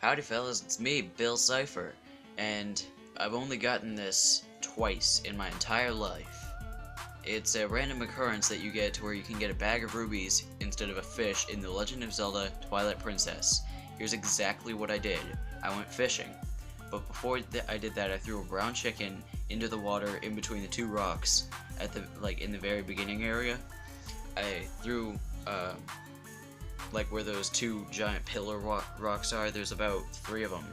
Howdy fellas, it's me, Bill Cipher, and I've only gotten this twice in my entire life. It's a random occurrence that you get to where you can get a bag of rubies instead of a fish in The Legend of Zelda Twilight Princess. Here's exactly what I did. I went fishing, but before I did that I threw a brown chicken into the water in between the two rocks at in the very beginning area. I threw like where those two giant pillar rocks are. There's about 3 of them.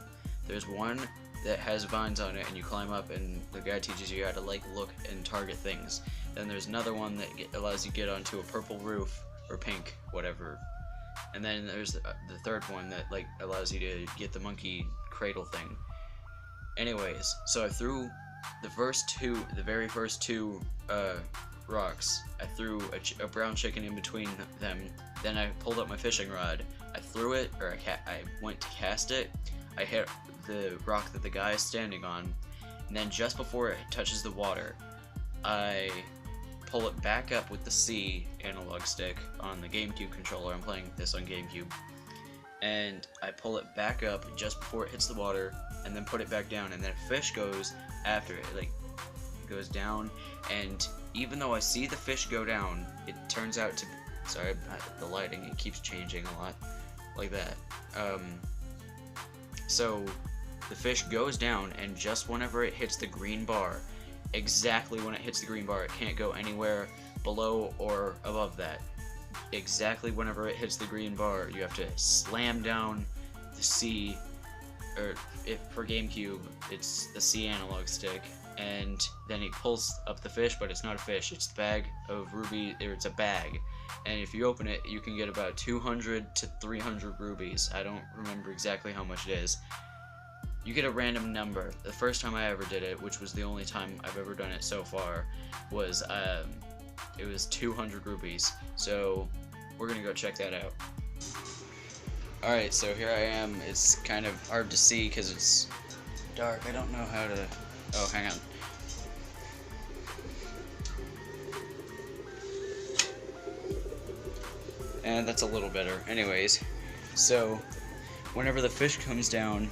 There's one that has vines on it and you climb up and the guy teaches you how to look and target things. Then there's another one that allows you to get onto a purple roof, or pink, whatever. And then there's the third one that allows you to get the monkey cradle thing. Anyways, so I threw the very first two rocks. I threw a brown chicken in between them. Then I pulled up my fishing rod. I threw it, or I went to cast it. I hit the rock that the guy is standing on, and then just before it touches the water, I pull it back up with the C analog stick on the GameCube controller. I'm playing this on GameCube. And I pull it back up just before it hits the water, and then put it back down, and then a fish goes after it. It goes down, and even though I see the fish go down, it turns out to... Sorry, the lighting, it keeps changing a lot, like that. So, the fish goes down, and just whenever it hits the green bar, exactly when it hits the green bar, it can't go anywhere below or above that. Exactly whenever it hits the green bar, you have to slam down the C, or if for GameCube, it's the C analog stick, and then he pulls up the fish, but it's not a fish, it's the bag of ruby, or it's a bag, and if you open it, you can get about 200 to 300 rubies. I don't remember exactly how much it is. You get a random number. The first time I ever did it, which was the only time I've ever done it so far, was it was 200 rubies. So we're gonna go check that out. Alright, so here I am. It's kind of hard to see because it's dark. I don't know how to... Oh, hang on. And that's a little better. Anyways, so whenever the fish comes down,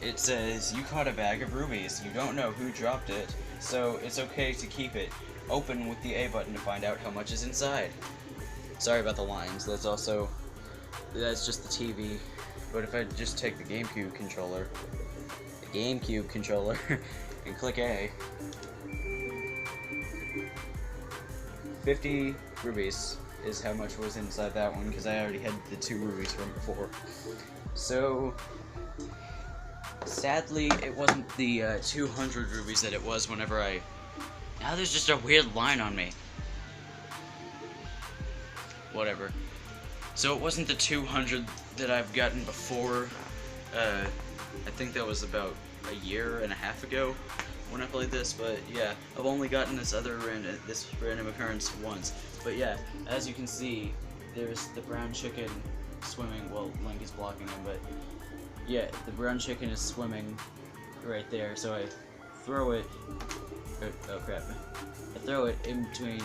it says, you caught a bag of rubies. You don't know who dropped it, so it's okay to keep it. Open with the A button to find out how much is inside. Sorry about the lines. That's just the TV. But if I just take the GameCube controller, and click A, 50 rubies is how much was inside that one, because I already had the 2 rubies from before. So, sadly, it wasn't the 200 rubies that it was whenever I... Now there's just a weird line on me. Whatever. So it wasn't the 200 that I've gotten before. I think that was about a year and a half ago when I played this, but yeah, I've only gotten this random occurrence once. But yeah, as you can see, there's the brown chicken swimming. Well, Link is blocking him, but yeah, the brown chicken is swimming right there, so I throw it... Oh crap. I throw it in between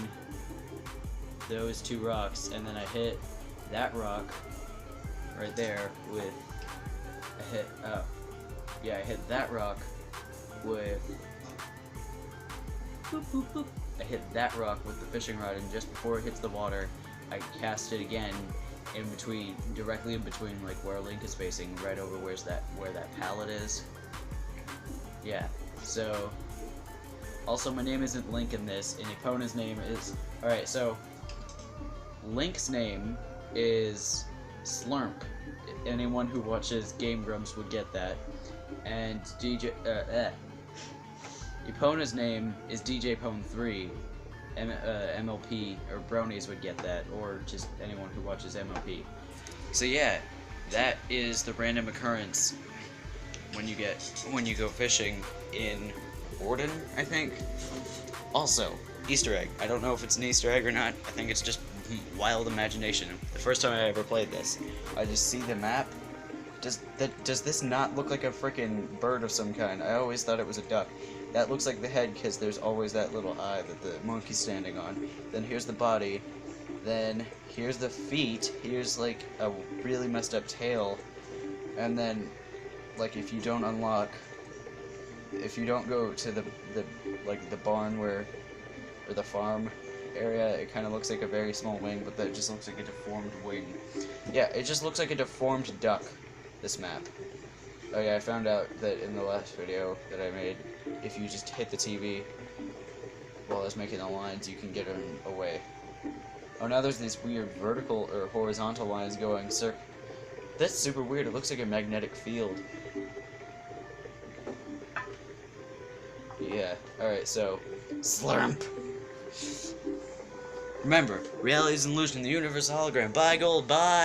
those 2 rocks, and then I hit that rock right there with... I hit that rock with... Boop, boop, boop. I hit that rock with the fishing rod, and just before it hits the water, I cast it again in between, directly in between, where Link is facing, right over where that pallet is. Yeah, so... Also, my name isn't Link in this, and Epona's name is... Alright, so... Link's name is Slurp. Anyone who watches Game Grumps would get that. And Epona's name is DJ Pone 3. MLP, or Bronies would get that, or just anyone who watches MLP. So yeah, that is the random occurrence when you go fishing in Borden, I think. Also, Easter egg. I don't know if it's an Easter egg or not. I think it's just wild imagination. The first time I ever played this, I just see the map. Does this not look like a freaking bird of some kind? I always thought it was a duck. That looks like the head because there's always that little eye that the monkey's standing on. Then here's the body. Then here's the feet. Here's like a really messed up tail. And then, like, if you don't go to the barn or the farm area, it kind of looks like a very small wing, but that just looks like a deformed wing. Yeah, it just looks like a deformed duck, this map. Oh yeah, I found out that in the last video that I made, if you just hit the TV while I was making the lines, you can get them away. Oh, now there's these weird vertical or horizontal lines going, sir. That's super weird, it looks like a magnetic field. Yeah, alright, so, slurp! Remember, reality is an illusion, the universe is a hologram. Bye, gold, bye!